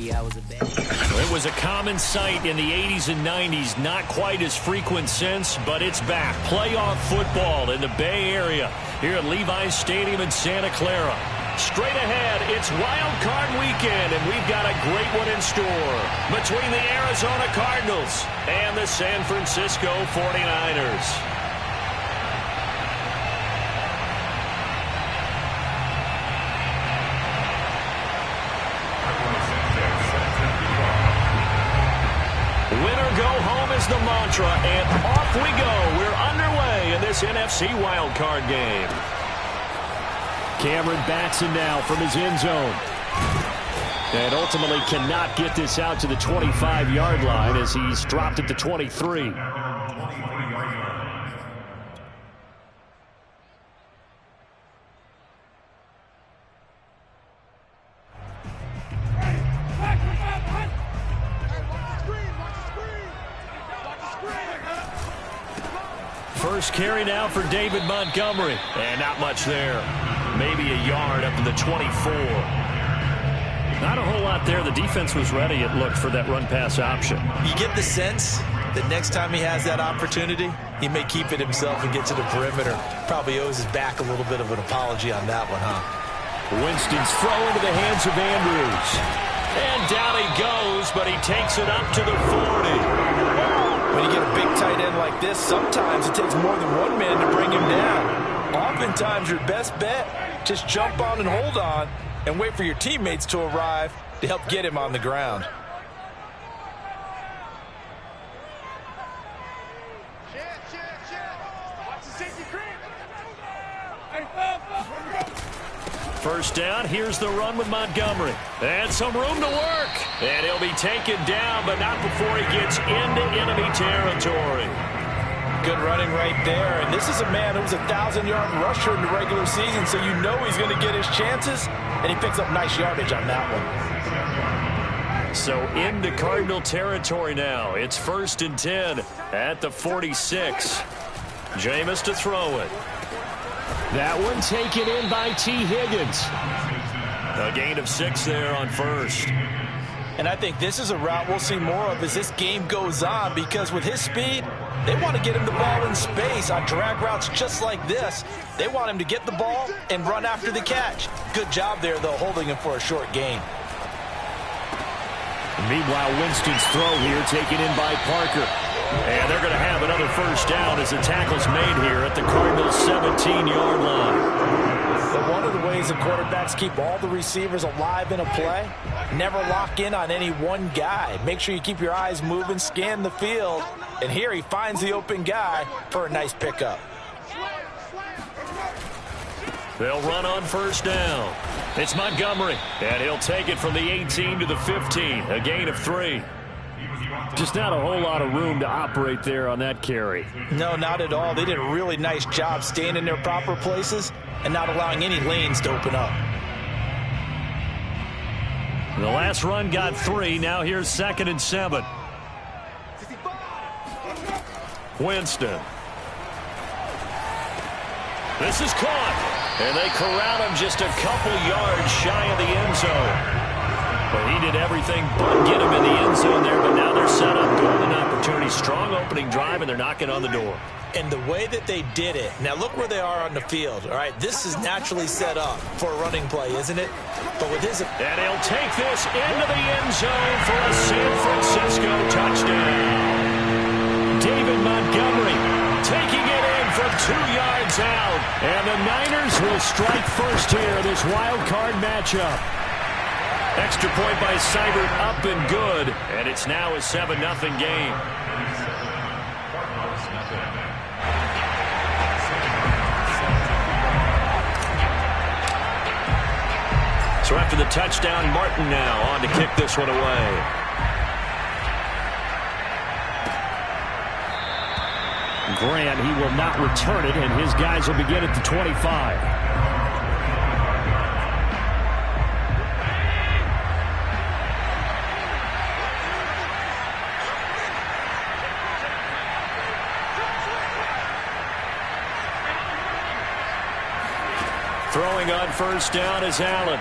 idea I was a bad. It was a common sight in the 80s and 90s, not quite as frequent since, but it's back. Playoff football in the Bay Area here at Levi's Stadium in Santa Clara. Straight ahead, it's Wild Card Weekend, and we've got a great one in store between the Arizona Cardinals and the San Francisco 49ers. The mantra, and off we go. We're underway in this NFC wildcard game. Cameron Batson now from his end zone. And ultimately cannot get this out to the 25-yard line as he's dropped at the 23. First carry now for David Montgomery. And not much there. Maybe a yard up to the 24. Not a whole lot there. The defense was ready, it looked, for that run-pass option. You get the sense that next time he has that opportunity, he may keep it himself and get to the perimeter. Probably owes his back a little bit of an apology on that one, huh? Winston's throw into the hands of Andrews. And down he goes, but he takes it up to the 40. When you get a big tight end like this, sometimes it takes more than one man to bring him down. Oftentimes, your best bet, just jump on and hold on and wait for your teammates to arrive to help get him on the ground. First down, here's the run with Montgomery. And some room to work. And he'll be taken down, but not before he gets into enemy territory. Good running right there. And this is a man who was a 1,000-yard rusher in the regular season, so you know he's going to get his chances, and he picks up nice yardage on that one. So into Cardinal territory now. It's 1st and 10 at the 46. Jameis to throw it. That one taken in by T. Higgins. A gain of 6 there on first. And I think this is a route we'll see more of as this game goes on, because with his speed, they want to get him the ball in space on drag routes just like this. They want him to get the ball and run after the catch. Good job there, though, holding him for a short gain. Meanwhile, Winston's throw here taken in by Parker. And they're going to have another first down as the tackle's made here at the Cardinals' 17-yard line. But one of the ways the quarterbacks keep all the receivers alive in a play, never lock in on any one guy. Make sure you keep your eyes moving, scan the field, and here he finds the open guy for a nice pickup. They'll run on first down. It's Montgomery, and he'll take it from the 18 to the 15, a gain of 3. Just not a whole lot of room to operate there on that carry. No, not at all. They did a really nice job staying in their proper places and not allowing any lanes to open up. The last run got 3. Now here's 2nd and 7. Winston. This is caught. And they corral him just a couple yards shy of the end zone. But he did everything but get him in the end zone there, but now they're set up. Golden opportunity, strong opening drive, and they're knocking on the door. And the way that they did it, now look where they are on the field. All right, this is naturally set up for a running play, isn't it? But with his... And he'll take this into the end zone for a San Francisco touchdown. David Montgomery taking it in from 2 yards out. And the Niners will strike first here in this wild card matchup. Extra point by Seibert, up and good. And it's now a 7-0 game. So after the touchdown, Martin now on to kick this one away. Grant, he will not return it, and his guys will begin at the 25. Throwing on first down is Allen.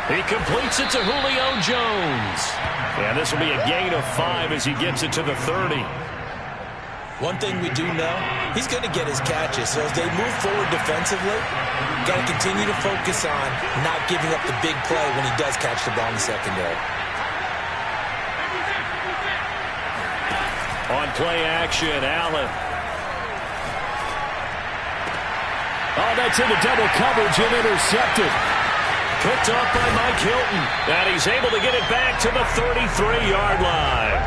He completes it to Julio Jones. And this will be a gain of 5 as he gets it to the 30. One thing we do know, he's going to get his catches. So as they move forward defensively, got to continue to focus on not giving up the big play when he does catch the ball in the secondary. On play action, Allen. Oh, that's into double coverage and intercepted. Picked up by Mike Hilton. And he's able to get it back to the 33-yard line.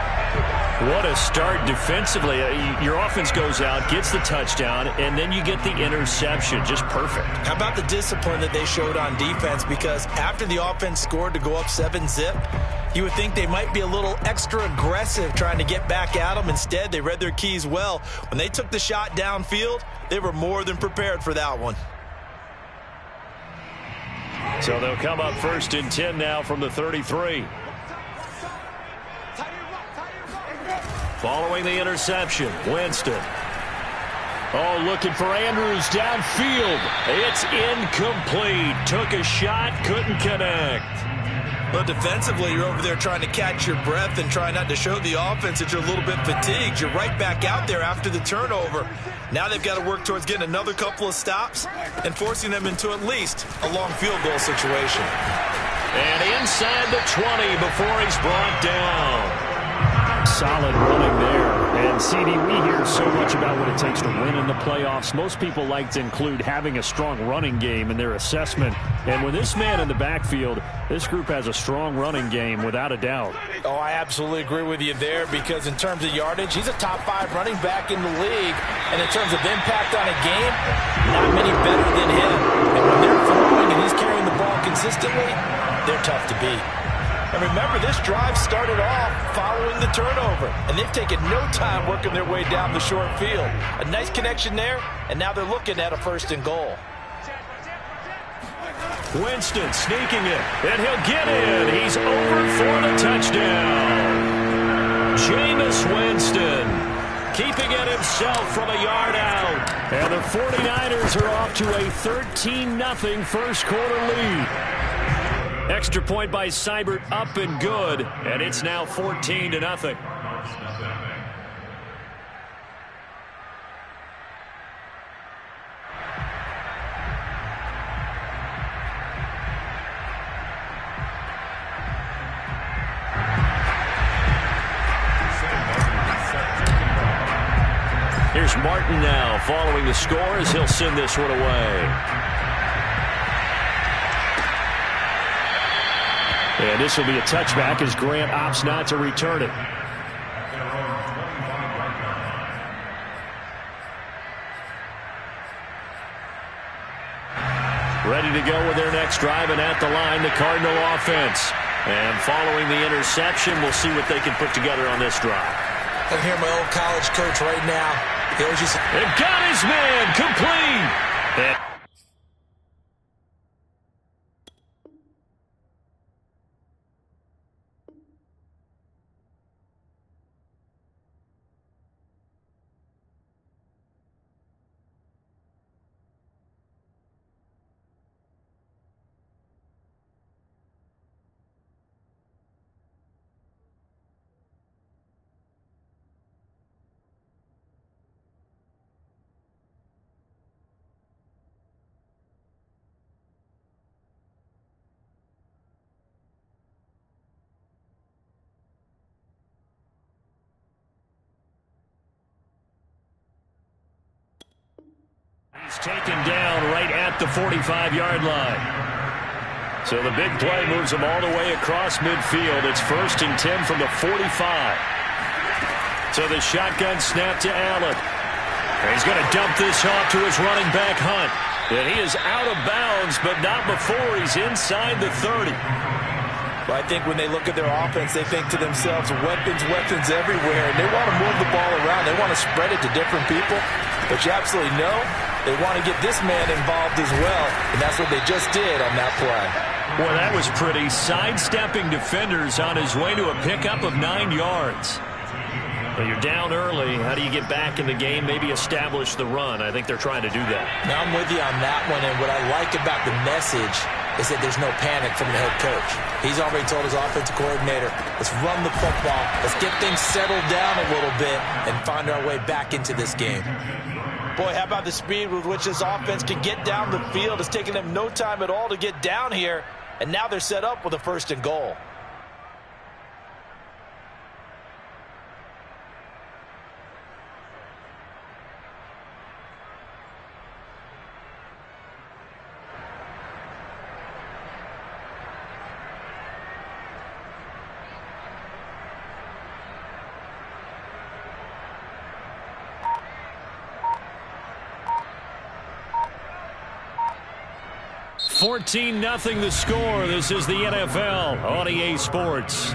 What a start defensively. Your offense goes out, gets the touchdown, and then you get the interception. Just perfect. How about the discipline that they showed on defense? Because after the offense scored to go up 7-zip, you would think they might be a little extra aggressive trying to get back at them. Instead, they read their keys well. When they took the shot downfield, they were more than prepared for that one. So they'll come up 1st and 10 now from the 33. Following the interception, Winston. Oh, looking for Andrews downfield. It's incomplete. Took a shot, couldn't connect. But defensively, you're over there trying to catch your breath and try not to show the offense that you're a little bit fatigued. You're right back out there after the turnover. Now they've got to work towards getting another couple of stops and forcing them into at least a long field goal situation. And inside the 20 before he's brought down. Solid running there. And, CD, we hear so much about what it takes to win in the playoffs. Most people like to include having a strong running game in their assessment. And with this man in the backfield, this group has a strong running game without a doubt. Oh, I absolutely agree with you there because in terms of yardage, he's a top 5 running back in the league. And in terms of impact on a game, not many better than him. And when they're throwing and he's carrying the ball consistently, they're tough to beat. And remember, this drive started off following the turnover, and they've taken no time working their way down the short field. A nice connection there, and now they're looking at a 1st and goal. Winston sneaking it, and he'll get in. He's over for the touchdown. Jameis Winston keeping it himself from a yard out. And the 49ers are off to a 13-0 first quarter lead. Extra point by Seibert up and good, and it's now 14-0. Here's Martin now following the score as he'll send this one away. And this will be a touchback as Grant opts not to return it. Ready to go with their next drive, and at the line, the Cardinal offense. And following the interception, we'll see what they can put together on this drive. I can hear my old college coach right now. He always used to... And got his man complete. And he's taken down right at the 45-yard line. So the big play moves him all the way across midfield. It's 1st and 10 from the 45. So the shotgun snap to Allen. And he's going to dump this off to his running back, Hunt. And he is out of bounds, but not before he's inside the 30. Well, I think when they look at their offense, they think to themselves, weapons, weapons everywhere. And they want to move the ball around. They want to spread it to different people. But you absolutely know they want to get this man involved as well. And that's what they just did on that play. Boy, that was pretty. Sidestepping defenders on his way to a pickup of 9 yards. But you're down early. How do you get back in the game? Maybe establish the run. I think they're trying to do that. Now I'm with you on that one. And what I like about the message is that there's no panic from the head coach. He's already told his offensive coordinator, let's run the football, let's get things settled down a little bit and find our way back into this game. Boy, how about the speed with which this offense can get down the field? It's taken them no time at all to get down here, and now they're set up with a 1st and goal. $14-0 the score. This is the NFL on EA Sports.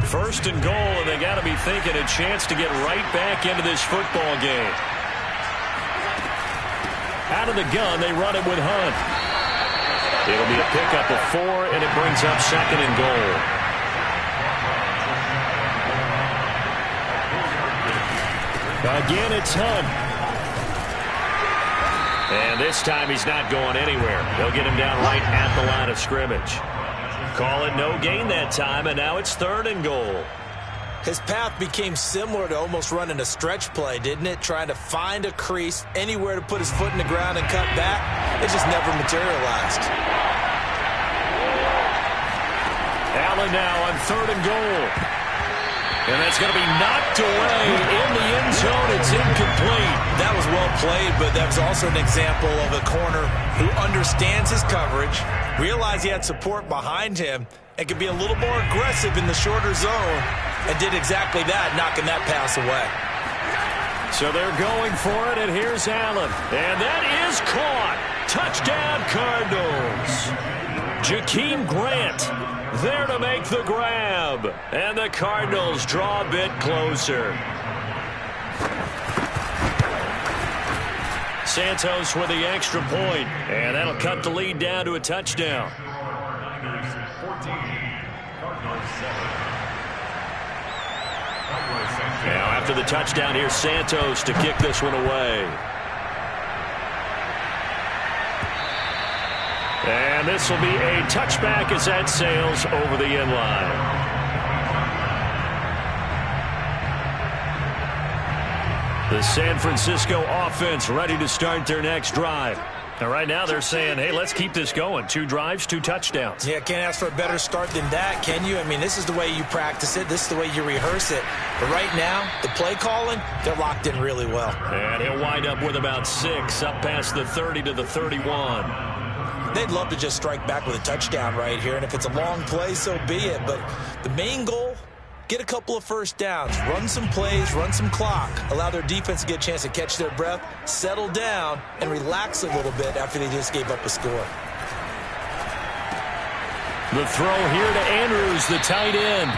First and goal, and they got to be thinking a chance to get right back into this football game. Out of the gun, they run it with Hunt. It'll be a pickup of 4, and it brings up 2nd and goal. Again, it's Hunt. And this time he's not going anywhere. They'll get him down right at the line of scrimmage. Call it no gain that time, and now it's 3rd and goal. His path became similar to almost running a stretch play, didn't it? Trying to find a crease, anywhere to put his foot in the ground and cut back. It just never materialized. Allen now on 3rd and goal. And that's going to be knocked away in the end zone. It's incomplete. That was well played, but that was also an example of a corner who understands his coverage, realized he had support behind him, and could be a little more aggressive in the shorter zone, and did exactly that, knocking that pass away. So they're going for it, and here's Allen. And that is caught. Touchdown, Cardinals. Jakeem Grant there to make the grab. And the Cardinals draw a bit closer. Santos with the extra point. And that'll cut the lead down to a touchdown. Now after the touchdown, here's Santos to kick this one away. And this will be a touchback as that sails over the end line. The San Francisco offense ready to start their next drive. Now right now they're saying, hey, let's keep this going. 2 drives, 2 touchdowns. Yeah, can't ask for a better start than that, can you? I mean, this is the way you practice it. This is the way you rehearse it. But right now, the play calling, they're locked in really well. And he'll wind up with about 6 up past the 30 to the 31. They'd love to just strike back with a touchdown right here, and if it's a long play, so be it. But the main goal, get a couple of first downs, run some plays, run some clock, allow their defense to get a chance to catch their breath, settle down, and relax a little bit after they just gave up a score. The throw here to Andrews, the tight end.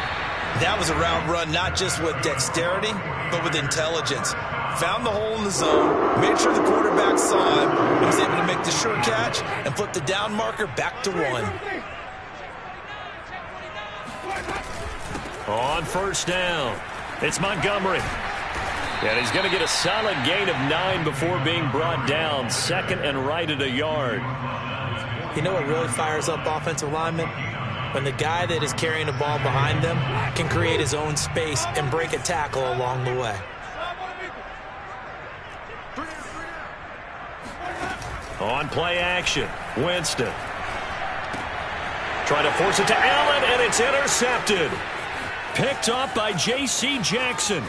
That was a route run not just with dexterity, but with intelligence. Found the hole in the zone, made sure the quarterback saw him, and was able to make the sure catch and flip the down marker back to 1. On first down, it's Montgomery. And he's going to get a solid gain of 9 before being brought down. 2nd and right at a yard. You know what really fires up offensive linemen? When the guy that is carrying the ball behind them can create his own space and break a tackle along the way. On play action, Winston. Trying to force it to Allen, and it's intercepted. Picked off by J.C. Jackson.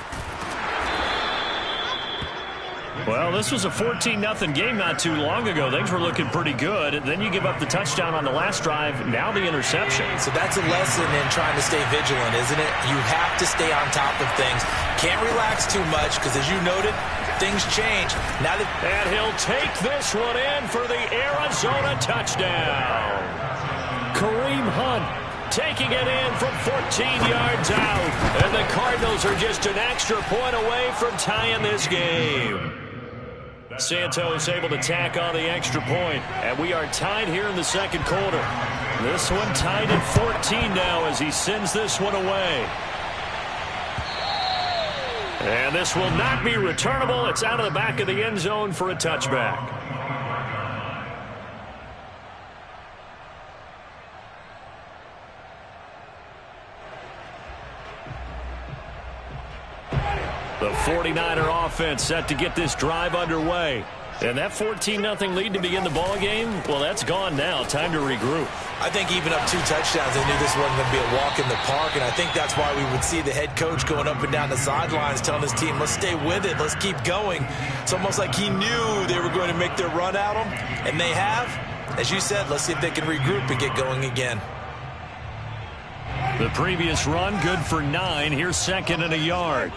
Well, this was a 14-0 game not too long ago. Things were looking pretty good. And then you give up the touchdown on the last drive. Now the interception. So that's a lesson in trying to stay vigilant, isn't it? You have to stay on top of things. Can't relax too much because, as you noted, things change. Now that and he'll take this one in for the Arizona touchdown. Kareem Hunt taking it in from 14 yards out. And the Cardinals are just an extra point away from tying this game. Santos able to tack on the extra point, and we are tied here in the second quarter. This one tied at 14 now as he sends this one away. And this will not be returnable. It's out of the back of the end zone for a touchback. The 49er offense set to get this drive underway. And that 14-0 lead to begin the ball game, well, that's gone now. Time to regroup. I think even up 2 touchdowns, they knew this wasn't going to be a walk in the park, and I think that's why we would see the head coach going up and down the sidelines telling his team, let's stay with it, let's keep going. It's almost like he knew they were going to make their run at him, and they have. As you said, let's see if they can regroup and get going again. The previous run, good for 9. Here's 2nd and a yard.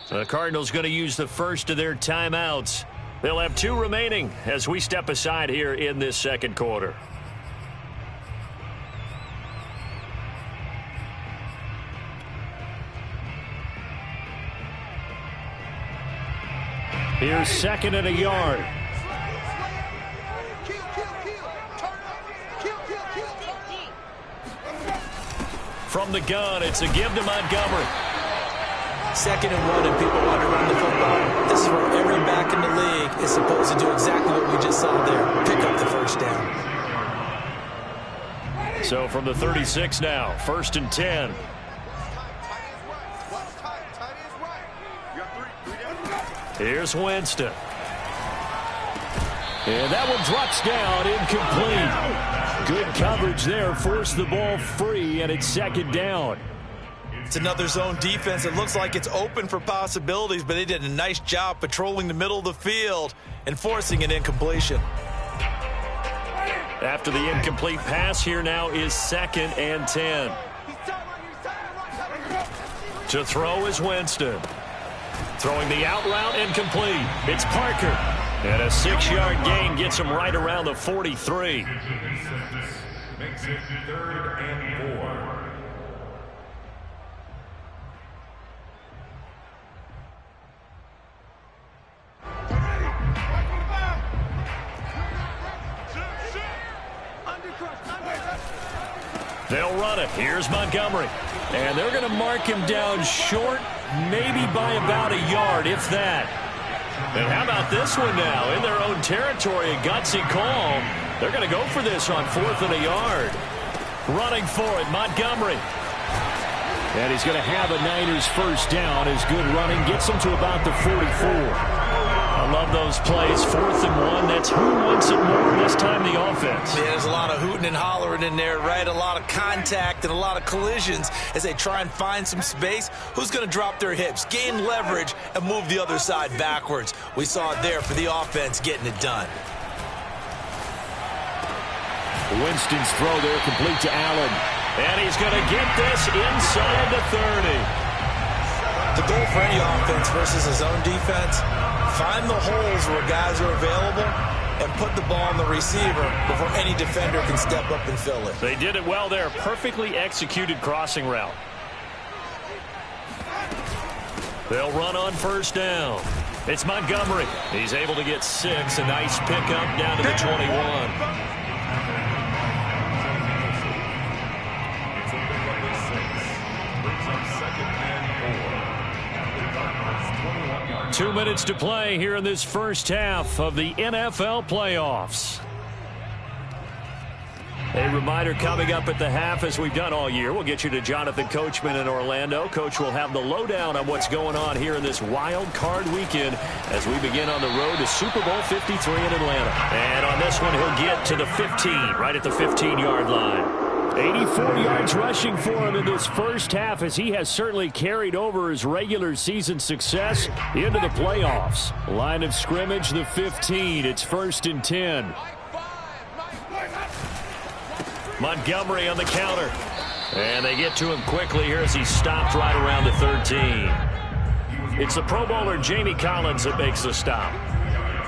The Cardinals going to use the first of their timeouts. They'll have 2 remaining as we step aside here in this second quarter. Here's 2nd and a yard. From the gun, it's a give to Montgomery. 2nd and 1, and people want to run the football. This is where every back in the league is supposed to do exactly what we just saw there. Pick up the first down. So from the 36 now, 1st and 10. Here's Winston. And that one drops down, incomplete. Good coverage there, forced the ball free, and it's 2nd down. It's another zone defense. It looks like it's open for possibilities, but they did a nice job patrolling the middle of the field and forcing an incompletion. After the incomplete pass, here now is 2nd and 10. To throw is Winston. Throwing the out route, incomplete. It's Parker. And a 6-yard gain gets him right around the 43. Makes it 3rd and 4. They'll run it. Here's Montgomery. And they're going to mark him down short, maybe by about a yard, if that. And how about this one now? In their own territory, a gutsy call. They're going to go for this on 4th and a yard. Running for it, Montgomery. And he's going to have a Niners first down. His good running gets him to about the 44. I love those plays. 4th and 1. That's who wants it more, this time the offense. Yeah, there's a lot of hooting and hollering in there, right? A lot of contact and a lot of collisions as they try and find some space. Who's going to drop their hips, gain leverage, and move the other side backwards? We saw it there for the offense getting it done. Winston's throw there complete to Allen. And he's going to get this inside the 30. The goal for any offense versus a zone defense, find the holes where guys are available and put the ball on the receiver before any defender can step up and fill it. They did it well there. Perfectly executed crossing route. They'll run on 1st down. It's Montgomery. He's able to get 6. A nice pickup down to the 21. 2 minutes to play here in this first half of the NFL playoffs. A reminder coming up at the half, as we've done all year. We'll get you to Jonathan Coachman in Orlando. Coach will have the lowdown on what's going on here in this wild card weekend as we begin on the road to Super Bowl 53 in Atlanta. And on this one, he'll get to the 15, right at the 15-yard line. 84 yards rushing for him in this first half, as he has certainly carried over his regular season success into the playoffs. Line of scrimmage, the 15. It's 1st and 10. Montgomery on the counter. And they get to him quickly here as he stopped right around the 13. It's the Pro Bowler Jamie Collins that makes the stop.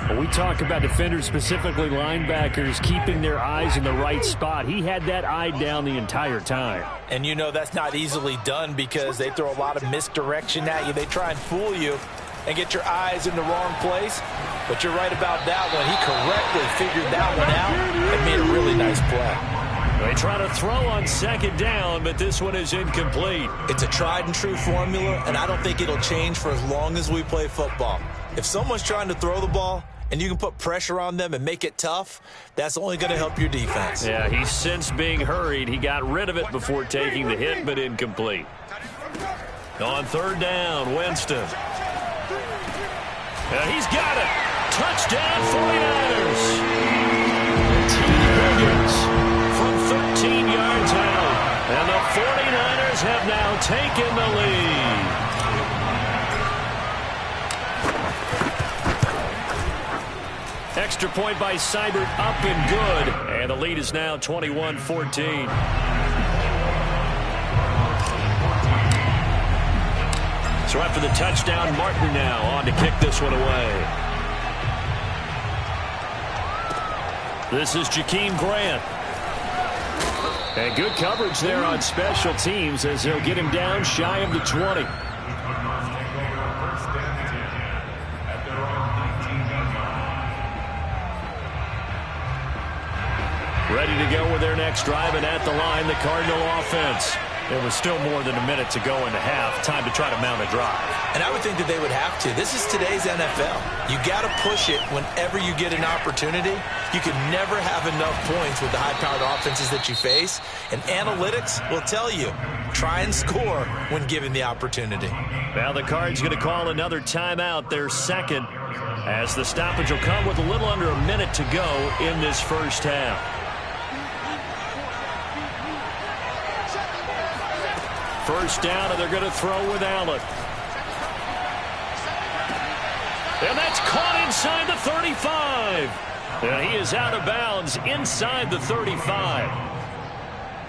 When we talk about defenders, specifically linebackers, keeping their eyes in the right spot, he had that eye down the entire time. And you know that's not easily done because they throw a lot of misdirection at you. They try and fool you and get your eyes in the wrong place. But you're right about that one. He correctly figured that one out and made a really nice play. They try to throw on second down, but this one is incomplete. It's a tried and true formula, and I don't think it'll change for as long as we play football. If someone's trying to throw the ball and you can put pressure on them and make it tough, that's only going to help your defense. Yeah, he's since being hurried. He got rid of it before taking the hit, but incomplete. On third down, Winston. He's got it. Touchdown, 49ers. T. Higgins from 13 yards out. And the 49ers have now taken the lead. Extra point by Seibert, up and good. And the lead is now 21-14. So after the touchdown, Martin now on to kick this one away. This is Jakeem Grant. And good coverage there on special teams as they'll get him down shy of the 20. Ready to go with their next drive, and at the line, the Cardinal offense. There was still more than a minute to go in the half. Time to try to mount a drive. And I would think that they would have to. This is today's NFL. You got to push it whenever you get an opportunity. You can never have enough points with the high-powered offenses that you face. And analytics will tell you, try and score when given the opportunity. Now the Cards going to call another timeout, their second, as the stoppage will come with a little under a minute to go in this first half. First down, and they're going to throw with Allen. And that's caught inside the 35. And he is out of bounds inside the 35.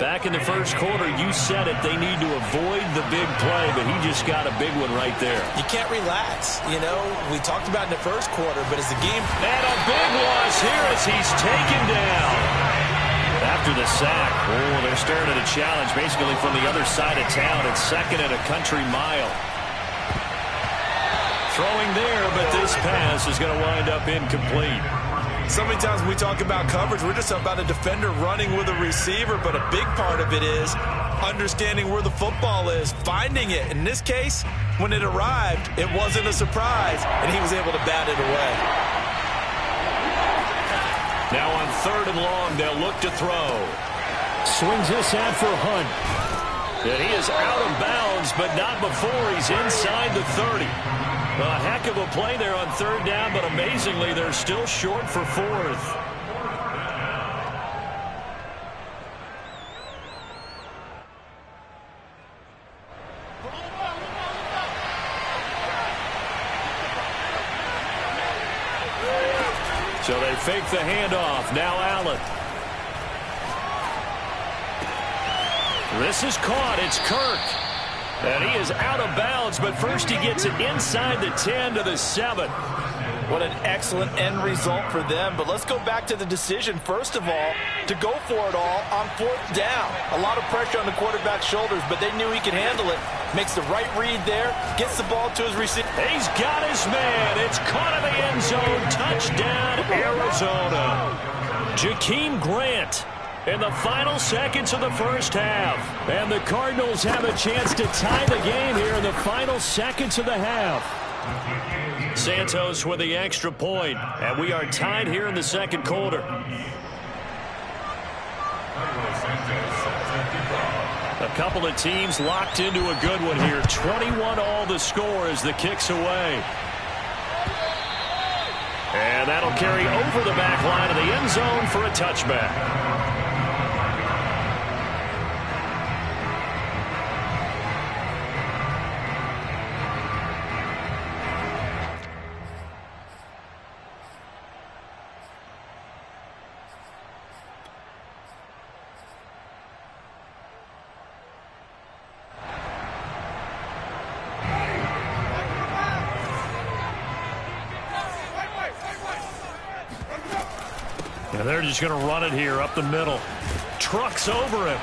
Back in the first quarter, you said it, they need to avoid the big play, but he just got a big one right there. You can't relax. You know, we talked about in the first quarter, but as the game... And a big loss here as he's taken down. After the sack, they're staring at a challenge basically from the other side of town. It's second and a country mile. Throwing there, but this pass is going to wind up incomplete. So many times when we talk about coverage, we're just about a defender running with a receiver, but a big part of it is understanding where the football is, finding it. In this case, when it arrived, it wasn't a surprise, and he was able to bat it away. Now on third and long, they'll look to throw. Swings this out for Hunt. And he is out of bounds, but not before he's inside the 30. A heck of a play there on third down, but amazingly, they're still short for fourth. So they fake the handoff. Now Allen. This is caught. It's Kirk. And he is out of bounds, but first he gets it inside the 10 to the 7. What an excellent end result for them. But let's go back to the decision, first of all, to go for it all on fourth down. A lot of pressure on the quarterback's shoulders, but they knew he could handle it. Makes the right read there, gets the ball to his receiver. He's got his man. It's caught in the end zone. Touchdown, Arizona. Jakeem Grant in the final seconds of the first half. And the Cardinals have a chance to tie the game here in the final seconds of the half. Santos with the extra point, and we are tied here in the second quarter. A couple of teams locked into a good one here. 21-all the score as the kick's away. And that'll carry over the back line of the end zone for a touchback. And they're just going to run it here up the middle. Trucks over him.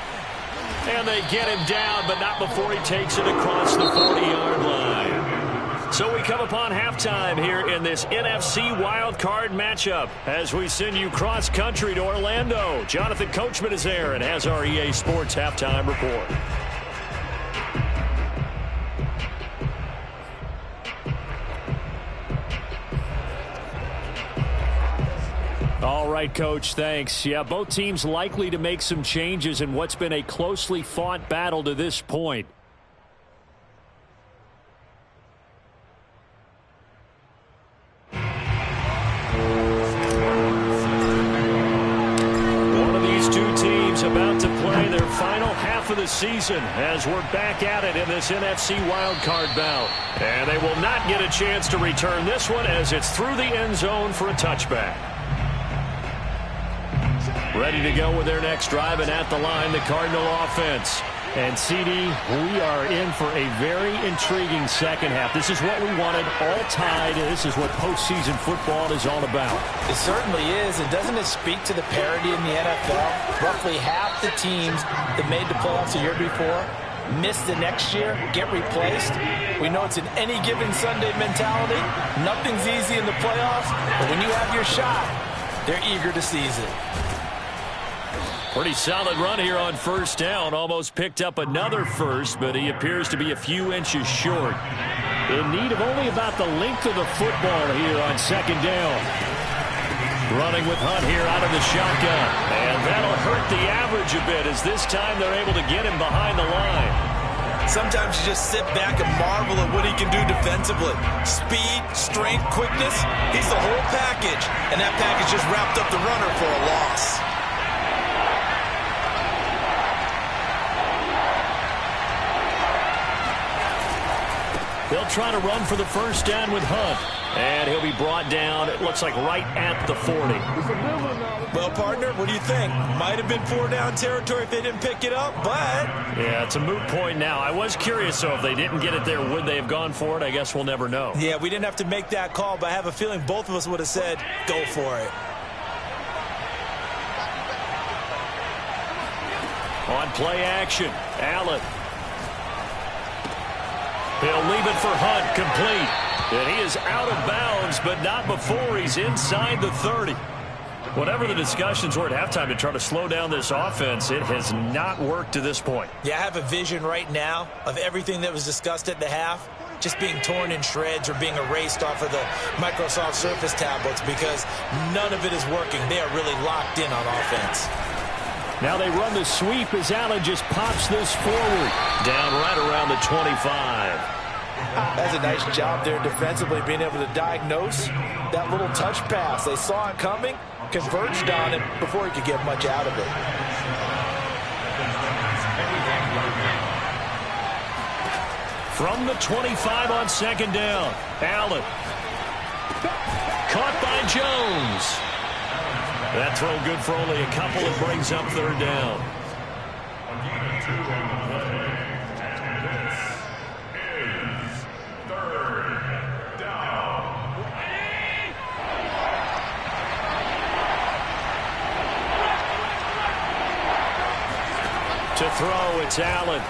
And they get him down, but not before he takes it across the 40-yard line. So we come upon halftime here in this NFC wildcard matchup as we send you cross-country to Orlando. Jonathan Coachman is there and has our EA Sports halftime report. All right, Coach, thanks. Yeah, both teams likely to make some changes in what's been a closely fought battle to this point. One of these two teams about to play their final half of the season as we're back at it in this NFC wildcard bout. And they will not get a chance to return this one as it's through the end zone for a touchback. Ready to go with their next drive, and at the line, the Cardinal offense. And, CD, we are in for a very intriguing second half. This is what we wanted, all tied. This is what postseason football is all about. It certainly is. And doesn't it speak to the parity in the NFL? Roughly half the teams that made the playoffs the year before miss the next year, get replaced. We know it's an any given Sunday mentality. Nothing's easy in the playoffs, but when you have your shot, they're eager to seize it. Pretty solid run here on first down. Almost picked up another first, but he appears to be a few inches short. In need of only about the length of the football here on second down. Running with Hunt here out of the shotgun. And that'll hurt the average a bit as this time they're able to get him behind the line. Sometimes you just sit back and marvel at what he can do defensively. Speed, strength, quickness. He's the whole package. And that package just wrapped up the runner for a loss. They'll try to run for the first down with Hunt. And he'll be brought down, it looks like, right at the 40. Well, partner, what do you think? Might have been 4-down territory if they didn't pick it up, but... Yeah, it's a moot point now. I was curious, so if they didn't get it there, would they have gone for it? I guess we'll never know. Yeah, we didn't have to make that call, but I have a feeling both of us would have said, go for it. On play action, Allen. He'll leave it for Hunt, complete. And he is out of bounds, but not before he's inside the 30. Whatever the discussions were at halftime to try to slow down this offense, it has not worked to this point. Yeah, I have a vision right now of everything that was discussed at the half just being torn in shreds or being erased off of the Microsoft Surface tablets because none of it is working. They are really locked in on offense. Now they run the sweep as Allen just pops this forward. Down right around the 25. That's a nice job there defensively, being able to diagnose that little touch pass. They saw it coming, converged on it before he could get much out of it. From the 25 on second down, Allen. Caught by Jones. That throw good for only a couple. It brings up third down. To throw, it's Allen.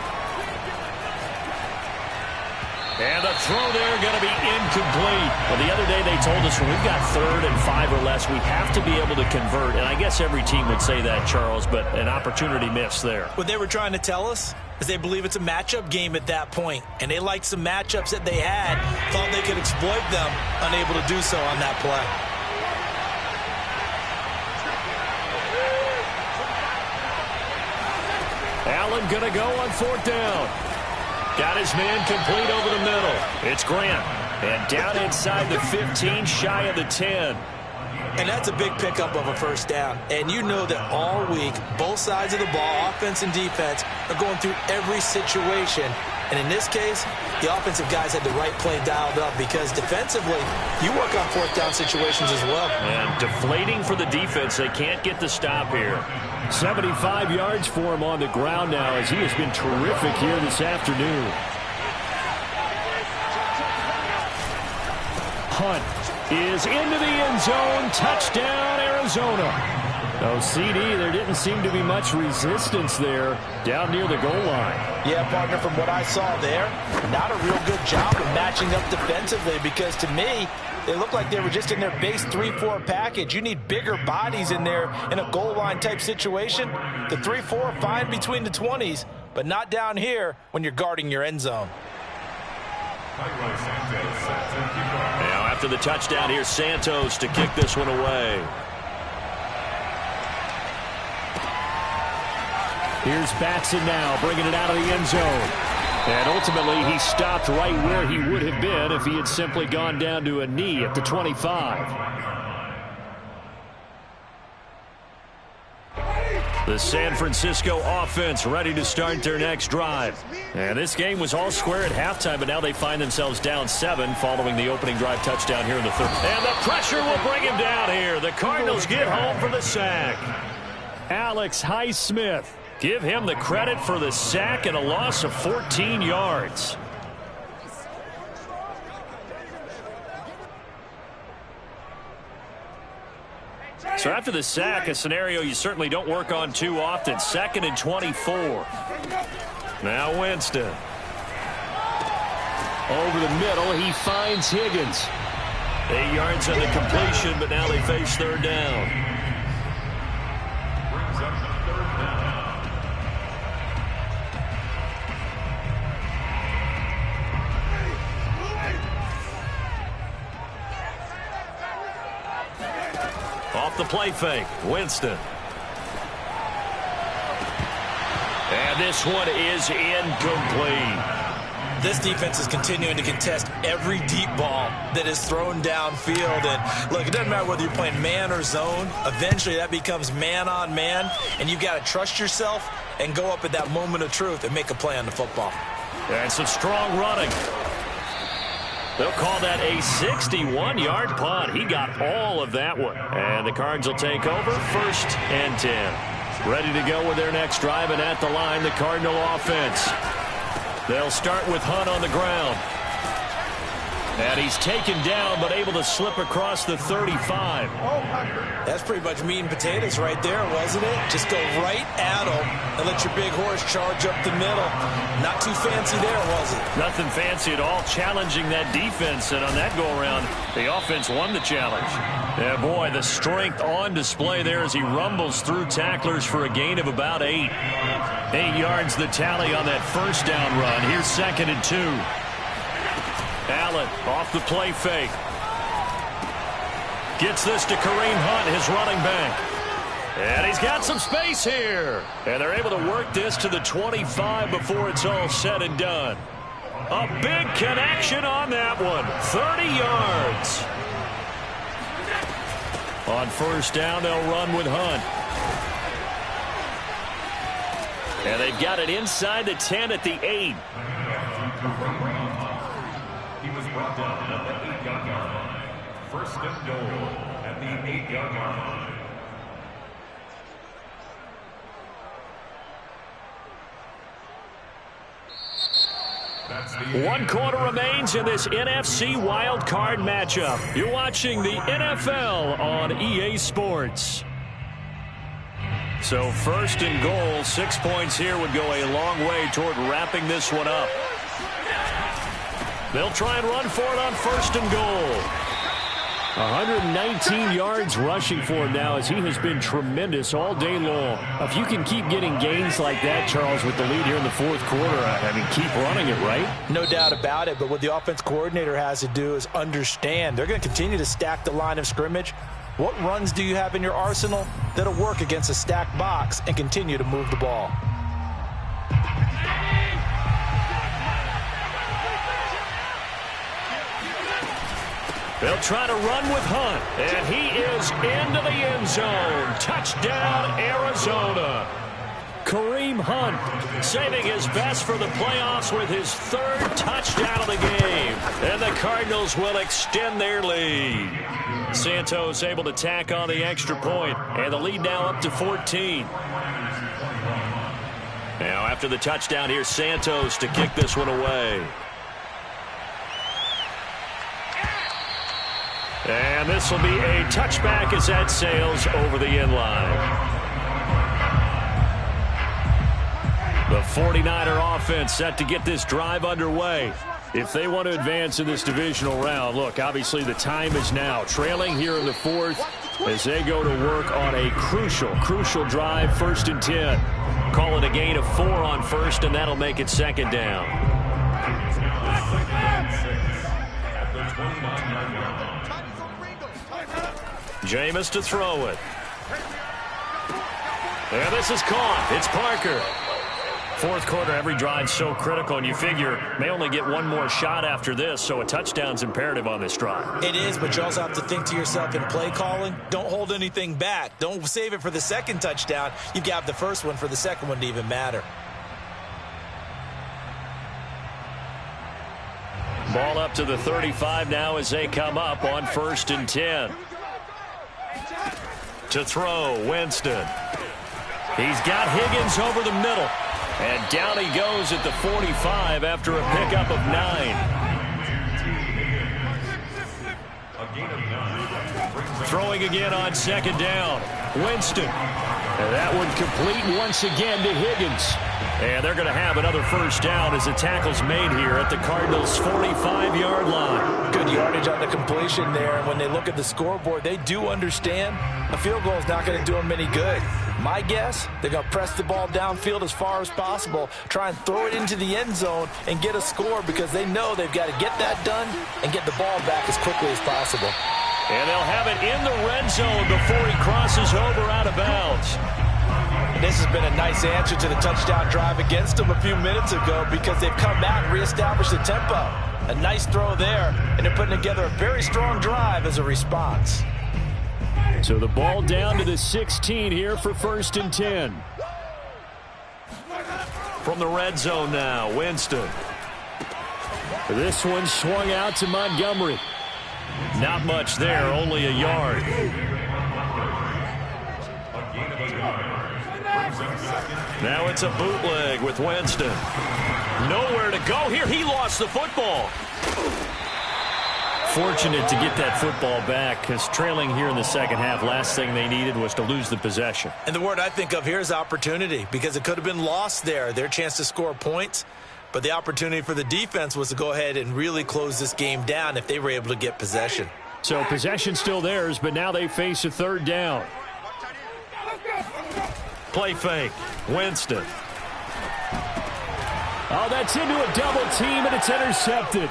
And the throw there going to be incomplete. Well, the other day they told us when we've got 3rd and 5 or less, we have to be able to convert. And I guess every team would say that, Charles, but an opportunity missed there. What they were trying to tell us is they believe it's a matchup game at that point. And they liked some matchups that they had, thought they could exploit them, unable to do so on that play. Allen going to go on 4th down. Got his man complete over the middle. It's Grant. And down inside the 15, shy of the 10. And that's a big pickup of a first down. And you know that all week, both sides of the ball, offense and defense, are going through every situation. And in this case, the offensive guys had the right play dialed up because defensively, you work on 4th down situations as well. And deflating for the defense. They can't get the stop here. 75 yards for him on the ground now as he has been terrific here this afternoon. Hunt is into the end zone. Touchdown, Arizona. Oh, CD, there didn't seem to be much resistance there down near the goal line. Yeah, partner, from what I saw there, not a real good job of matching up defensively, because to me, they looked like they were just in their base 3-4 package. You need bigger bodies in there in a goal line type situation. The 3-4 are fine between the 20s, but not down here when you're guarding your end zone. Now after the touchdown, here's Santos to kick this one away. Here's Batson now, bringing it out of the end zone. And ultimately, he stopped right where he would have been if he had simply gone down to a knee at the 25. The San Francisco offense ready to start their next drive. And this game was all square at halftime, but now they find themselves down 7 following the opening drive touchdown here in the third. And the pressure will bring him down here. The Cardinals get home for the sack. Alex Highsmith. Give him the credit for the sack and a loss of 14 yards. So after the sack, a scenario you certainly don't work on too often. 2nd and 24. Now Winston. Over the middle, he finds Higgins. 8 yards on the completion, but now they face 3rd down. Off the play fake, Winston. And this one is incomplete. This defense is continuing to contest every deep ball that is thrown downfield. And look, it doesn't matter whether you're playing man or zone. Eventually that becomes man on man, and you've got to trust yourself and go up at that moment of truth and make a play on the football. And some strong running. They'll call that a 61-yard punt. He got all of that one. And the Cards will take over, 1st and 10. Ready to go with their next drive, and at the line, the Cardinal offense. They'll start with Hunt on the ground. And he's taken down, but able to slip across the 35. That's pretty much meat and potatoes right there, wasn't it? Just go right at him and let your big horse charge up the middle. Not too fancy there, was it? Nothing fancy at all, challenging that defense. And on that go-around, the offense won the challenge. Yeah, boy, the strength on display there as he rumbles through tacklers for a gain of about 8. 8 yards the tally on that 1st down run. Here's 2nd and 2. Allen off the play fake. Gets this to Kareem Hunt, his running back. And he's got some space here. And they're able to work this to the 25 before it's all said and done. A big connection on that one. 30 yards. On 1st down, they'll run with Hunt. And they've got it inside the 10 at the 8. He was brought down at the 8-yard line. 1st and goal at the 8-yard line. One quarter remains in this NFC wild card matchup. You're watching the NFL on EA Sports. So 1st and goal, 6 points here would go a long way toward wrapping this one up. They'll try and run for it on 1st and goal. 119 yards rushing for him now, as he has been tremendous all day long. If you can keep getting gains like that, Charles, with the lead here in the 4th quarter, I mean, keep running it, right? No doubt about it, but what the offense coordinator has to do is understand they're going to continue to stack the line of scrimmage. What runs do you have in your arsenal that'll work against a stacked box and continue to move the ball? They'll try to run with Hunt, and he is into the end zone. Touchdown, Arizona. Kareem Hunt saving his best for the playoffs with his 3rd touchdown of the game. And the Cardinals will extend their lead. Santos able to tack on the extra point, and the lead now up to 14. Now after the touchdown, here's Santos to kick this one away. And this will be a touchback as that sails over the end line. The 49er offense set to get this drive underway. If they want to advance in this divisional round, look, obviously the time is now. Trailing here in the fourth as they go to work on a crucial drive, 1st and 10. Call it a gain of 4 on first, and that'll make it 2nd down. Jameis to throw it. And this is caught. It's Parker. Fourth quarter, every drive so critical, and you figure may only get one more shot after this, so a touchdown's imperative on this drive. It is, but you also have to think to yourself in play calling, don't hold anything back. Don't save it for the second touchdown. You've got the first one for the second one to even matter. Ball up to the 35 now as they come up on 1st and 10. To throw, Winston. He's got Higgins over the middle. And down he goes at the 45 after a pickup of 9. Throwing again on 2nd down. Winston. And that one complete once again to Higgins. And they're going to have another first down as the tackle's made here at the Cardinals' 45-yard line. Good yardage on the completion there. And when they look at the scoreboard, they do understand a field goal is not going to do them any good. My guess, they're going to press the ball downfield as far as possible, try and throw it into the end zone and get a score because they know they've got to get that done and get the ball back as quickly as possible. And they'll have it in the red zone before he crosses over out of bounds. And this has been a nice answer to the touchdown drive against them a few minutes ago because they've come back and reestablished the tempo. A nice throw there, and they're putting together a very strong drive as a response. So the ball down to the 16 here for 1st and 10. From the red zone now, Winston. This one swung out to Montgomery. Not much there, only a yard. Now it's a bootleg with Winston. Nowhere to go here. He lost the football. Fortunate to get that football back because trailing here in the second half, last thing they needed was to lose the possession. And the word I think of here is opportunity because it could have been lost there. Their chance to score points. But the opportunity for the defense was to go ahead and really close this game down if they were able to get possession. So possession still theirs, but now they face a 3rd down. Play fake. Winston. Oh, that's into a double team, and it's intercepted.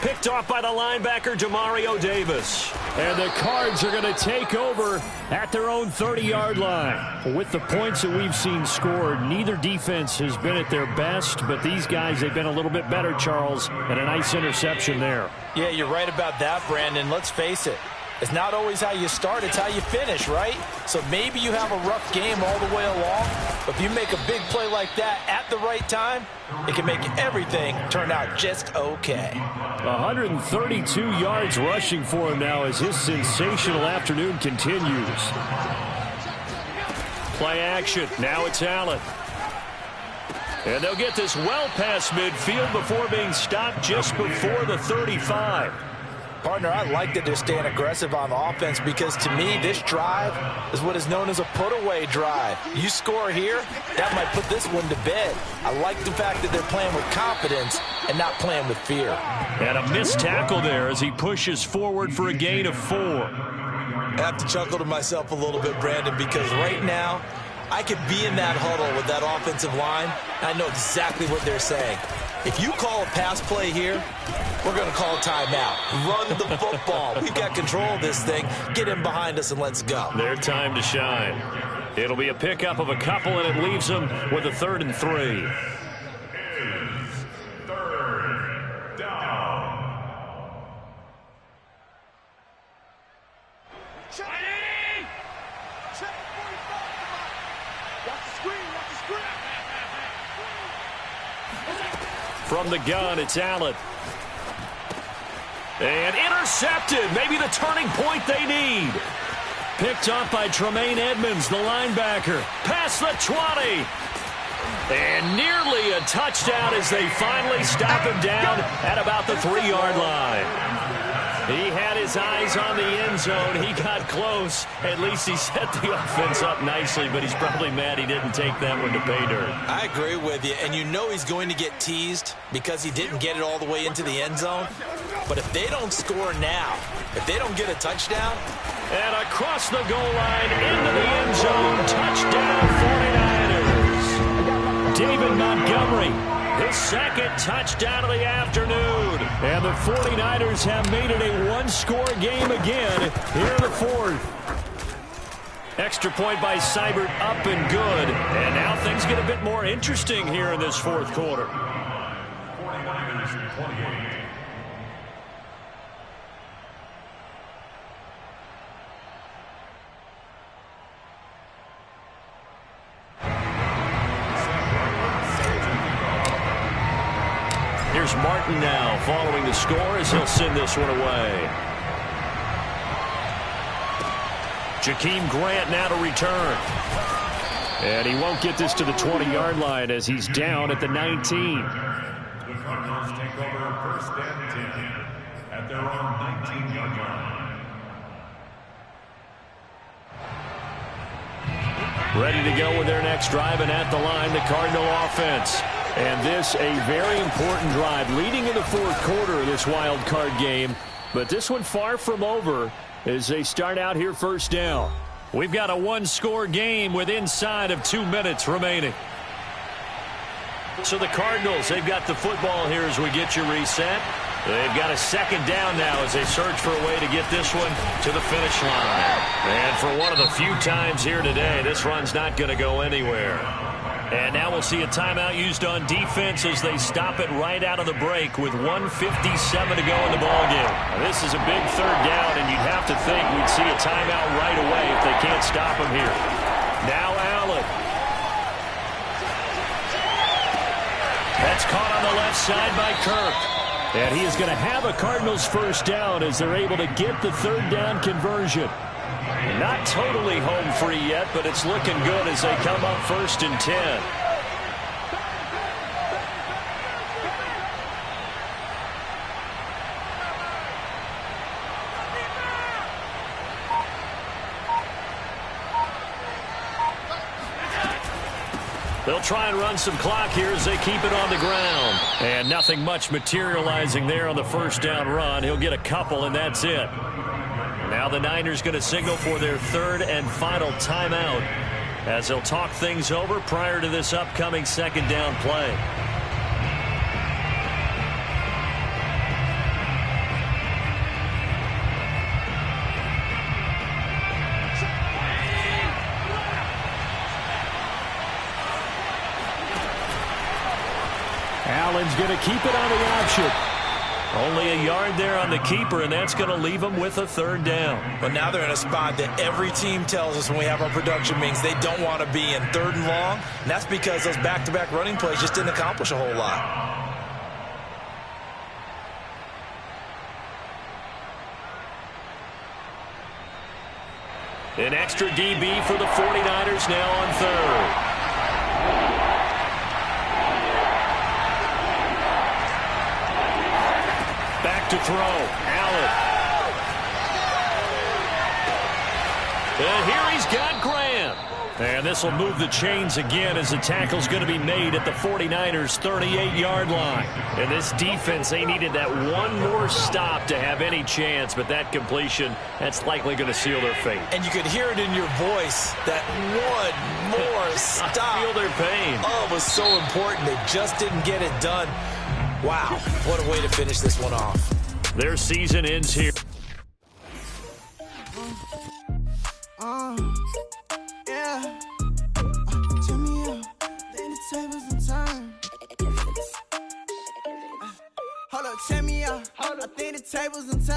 Picked off by the linebacker, Demario Davis. And the Cards are going to take over at their own 30-yard line. With the points that we've seen scored, neither defense has been at their best, but these guys, they've been a little bit better, Charles, and a nice interception there. Yeah, you're right about that, Brandon. Let's face it. It's not always how you start, it's how you finish, right? So maybe you have a rough game all the way along, but if you make a big play like that at the right time, it can make everything turn out just okay. 132 yards rushing for him now as his sensational afternoon continues. Play action. Now it's Allen. And they'll get this well past midfield before being stopped just before the 35. Partner, I like that they're staying aggressive on the offense because, to me, this drive is what is known as a put-away drive. You score here, that might put this one to bed. I like the fact that they're playing with confidence and not playing with fear. And a missed tackle there as he pushes forward for a gain of 4. I have to chuckle to myself a little bit, Brandon, because right now I could be in that huddle with that offensive line, and I know exactly what they're saying. If you call a pass play here, we're going to call a timeout. Run the football. We've got control of this thing. Get in behind us and let's go. Their time to shine. It'll be a pickup of a couple, and it leaves them with a 3rd and 3. Third down. From the gun, it's Allen. And intercepted. Maybe the turning point they need. Picked up by Tremaine Edmonds, the linebacker. Past the 20. And nearly a touchdown as they finally stop him down at about the 3-yard line. He had his eyes on the end zone. He got close. At least he set the offense up nicely, but he's probably mad he didn't take that one to pay dirt. I agree with you, and you know he's going to get teased because he didn't get it all the way into the end zone. But if they don't score now, if they don't get a touchdown. And across the goal line, into the end zone, touchdown 49ers. David Montgomery, his second touchdown of the afternoon. And the 49ers have made it a one-score game again here in the fourth. Extra point by Seibert, up and good. And now things get a bit more interesting here in this fourth quarter. 49ers 28. Here's Martin now following the score as he'll send this one away. Jakeem Grant now to return. And he won't get this to the 20-yard line as he's down at the 19. The Cardinals take over first and 10 at their own 19-yard line. Ready to go with their next drive, and at the line, the Cardinal offense. And this a very important drive leading in the fourth quarter of this wild card game. But this one far from over as they start out here first down. We've got a one-score game with inside of 2 minutes remaining. So the Cardinals, they've got the football here as we get you reset. They've got a second down now as they search for a way to get this one to the finish line. And for one of the few times here today, this run's not going to go anywhere. And now we'll see a timeout used on defense as they stop it right out of the break with 1:57 to go in the ballgame. This is a big third down, and you'd have to think we'd see a timeout right away if they can't stop him here. Now Allen. That's caught on the left side by Kirk. And he is going to have a Cardinals first down as they're able to get the third down conversion. Not totally home free yet, but it's looking good as they come up first and 10. They'll try and run some clock here as they keep it on the ground. And nothing much materializing there on the first down run. He'll get a couple, and that's it. Now the Niners going to signal for their third and final timeout as they'll talk things over prior to this upcoming second down play. Allen's going to keep it on the option. Only a yard there on the keeper, and that's going to leave them with a third down. But now they're in a spot that every team tells us when we have our production meetings they don't want to be in, third and long. And that's because those back-to-back running plays just didn't accomplish a whole lot. An extra DB for the 49ers now on third. Back to throw. Allen. And here he's got Grant. And this will move the chains again as the tackle's going to be made at the 49ers' 38-yard line. And this defense, they needed that one more stop to have any chance, but that completion, that's likely going to seal their fate. And you could hear it in your voice, that one more stop. I feel their pain. Oh, it was so important. They just didn't get it done. Wow, what a way to finish this one off. Their season ends here. Yeah. Turn me up, then the tables and turn. Hold up, check me out. I think the tables and turn.